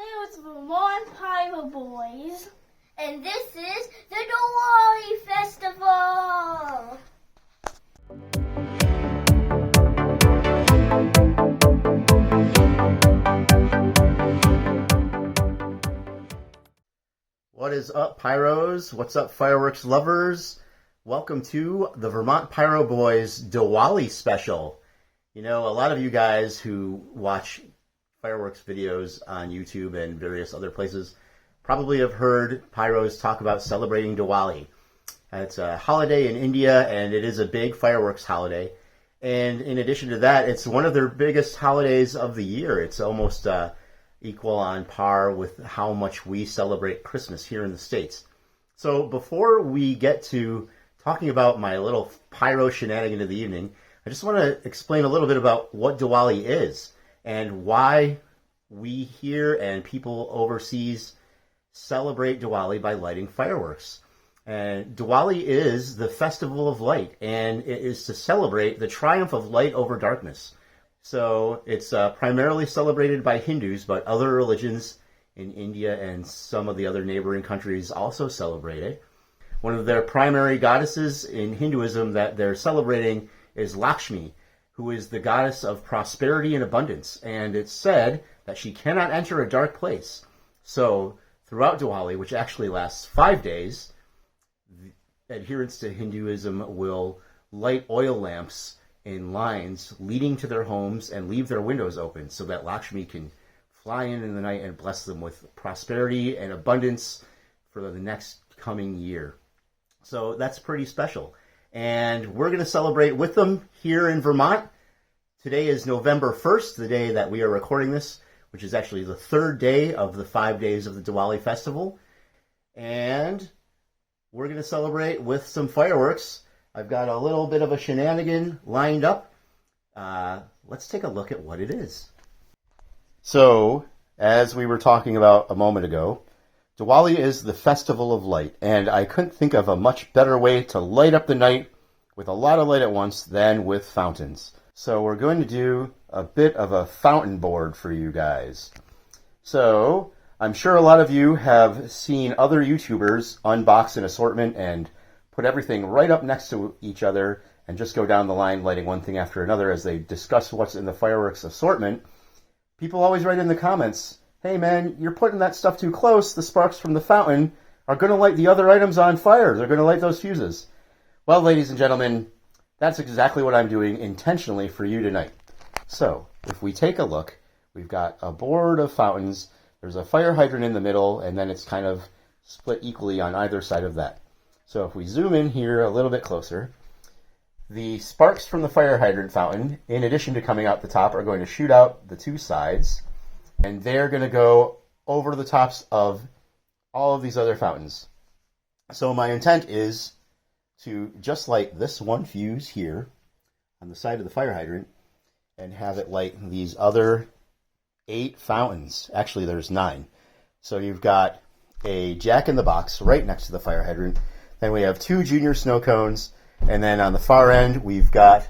it's Vermont Pyro Boys, and this is the Diwali Festival! What is up, Pyros? What's up, fireworks lovers? Welcome to the Vermont Pyro Boys Diwali special. You know, a lot of you guys who watch fireworks videos on YouTube and various other places probably have heard Pyros talk about celebrating Diwali. It's a holiday in India, and it is a big fireworks holiday. And in addition to that, it's one of their biggest holidays of the year. It's almost equal on par with how much we celebrate Christmas here in the States. So before we get to talking about my little pyro shenanigan of the evening, I just want to explain a little bit about what Diwali is and why we here and people overseas celebrate Diwali by lighting fireworks. And Diwali is the festival of light, and it is to celebrate the triumph of light over darkness. So it's primarily celebrated by Hindus, but other religions in India and some of the other neighboring countries also celebrate it. One of their primary goddesses in Hinduism that they're celebrating is Lakshmi, who is the goddess of prosperity and abundance. And it's said that she cannot enter a dark place. So throughout Diwali, which actually lasts 5 days, adherents to Hinduism will light oil lamps in lines leading to their homes and leave their windows open so that Lakshmi can fly in the night and bless them with prosperity and abundance for the next coming year. So that's pretty special. And we're going to celebrate with them here in Vermont. Today is November 1st, the day that we are recording this, which is actually the third day of the 5 days of the Diwali festival. And we're going to celebrate with some fireworks. I've got a little bit of a shenanigan lined up. Let's take a look at what it is. So, as we were talking about a moment ago, Diwali is the festival of light, and I couldn't think of a much better way to light up the night with a lot of light at once than with fountains. So we're going to do a bit of a fountain board for you guys. So, I'm sure a lot of you have seen other YouTubers unbox an assortment and put everything right up next to each other and just go down the line lighting one thing after another as they discuss what's in the fireworks assortment. People always write in the comments, "Hey man, you're putting that stuff too close. The sparks from the fountain are going to light the other items on fire. They're going to light those fuses." Well, ladies and gentlemen, that's exactly what I'm doing intentionally for you tonight. So, if we take a look, we've got a board of fountains. There's a fire hydrant in the middle, and then it's kind of split equally on either side of that. So if we zoom in here a little bit closer, the sparks from the fire hydrant fountain, in addition to coming out the top, are going to shoot out the two sides, and they're going to go over the tops of all of these other fountains. So my intent is to just light this one fuse here on the side of the fire hydrant and have it light these other 8 fountains. Actually, there's 9. So you've got a jack-in-the-box right next to the fire hydrant. Then we have 2 junior snow cones. And then on the far end, we've got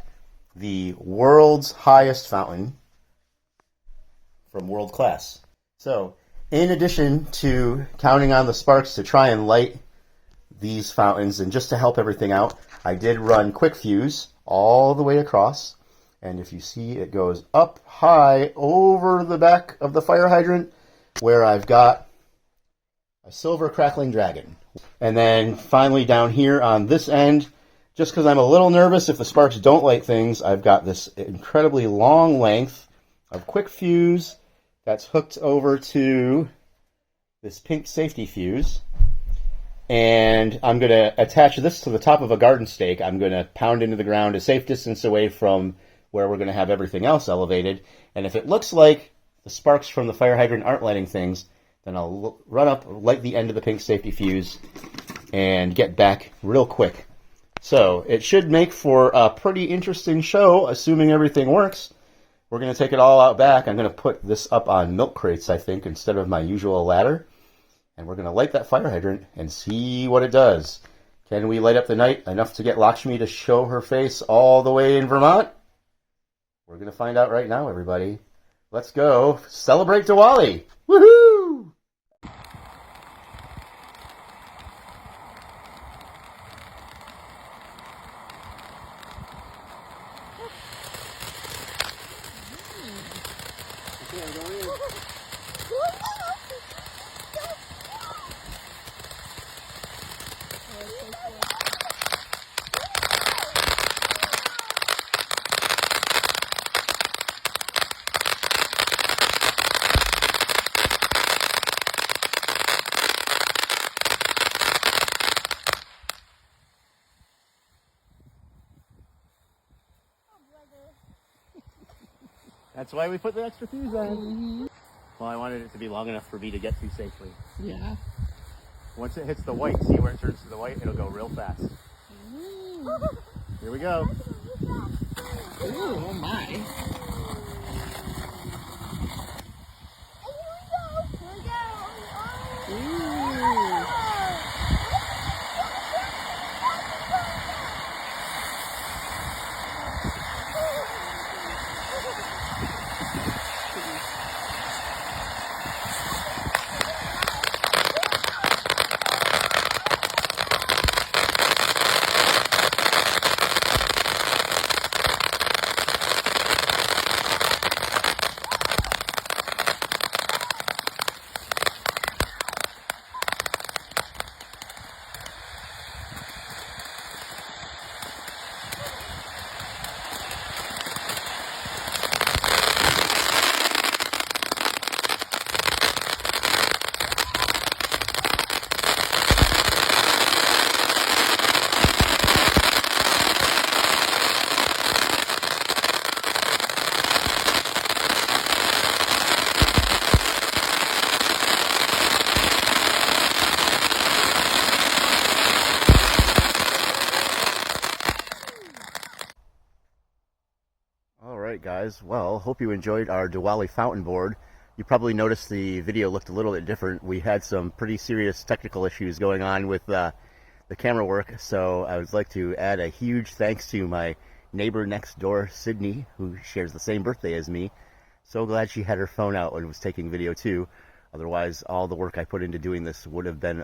the world's highest fountain from World Class. So, in addition to counting on the sparks to try and light these fountains, and just to help everything out, I did run quick fuse all the way across. And if you see, it goes up high over the back of the fire hydrant where I've got a silver crackling dragon. And then finally down here on this end, just because I'm a little nervous if the sparks don't light things, I've got this incredibly long length of quick fuse that's hooked over to this pink safety fuse. And I'm going to attach this to the top of a garden stake. I'm going to pound into the ground a safe distance away from where we're going to have everything else elevated. And if it looks like the sparks from the fire hydrant aren't lighting things, then I'll run up, light the end of the pink safety fuse, and get back real quick. So it should make for a pretty interesting show, assuming everything works. We're going to take it all out back. I'm going to put this up on milk crates, I think, instead of my usual ladder. And we're going to light that fire hydrant and see what it does. Can we light up the night enough to get Lakshmi to show her face all the way in Vermont? We're going to find out right now, everybody. Let's go celebrate Diwali! Woohoo! That's why we put the extra fuse on. Well, I wanted it to be long enough for me to get to safely. Yeah. Once it hits the white, see where it turns to the white? It'll go real fast. Here we go. Ooh, oh my. Alright guys, well, hope you enjoyed our Diwali fountain board. You probably noticed the video looked a little bit different. We had some pretty serious technical issues going on with the camera work, so I would like to add a huge thanks to my neighbor next door, Sydney, who shares the same birthday as me. So glad she had her phone out and was taking video too. Otherwise, all the work I put into doing this would have been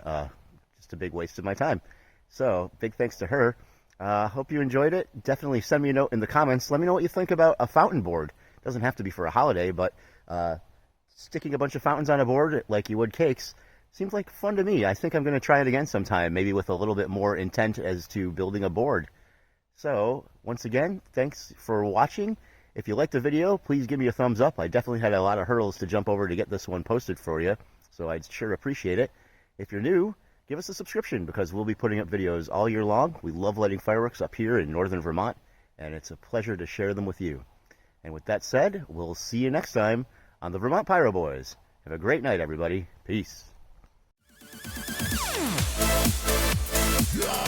just a big waste of my time. So, big thanks to her. Hope you enjoyed it. Definitely send me a note in the comments. Let me know what you think about a fountain board. It doesn't have to be for a holiday, but sticking a bunch of fountains on a board like you would cakes seems like fun to me. I think I'm going to try it again sometime, maybe with a little bit more intent as to building a board. So, once again, thanks for watching. If you liked the video, please give me a thumbs up. I definitely had a lot of hurdles to jump over to get this one posted for you, so I'd sure appreciate it. If you're new, give us a subscription because we'll be putting up videos all year long. We love lighting fireworks up here in northern Vermont, and it's a pleasure to share them with you. And with that said, we'll see you next time on the Vermont Pyro Boys. Have a great night, everybody. Peace. Yeah.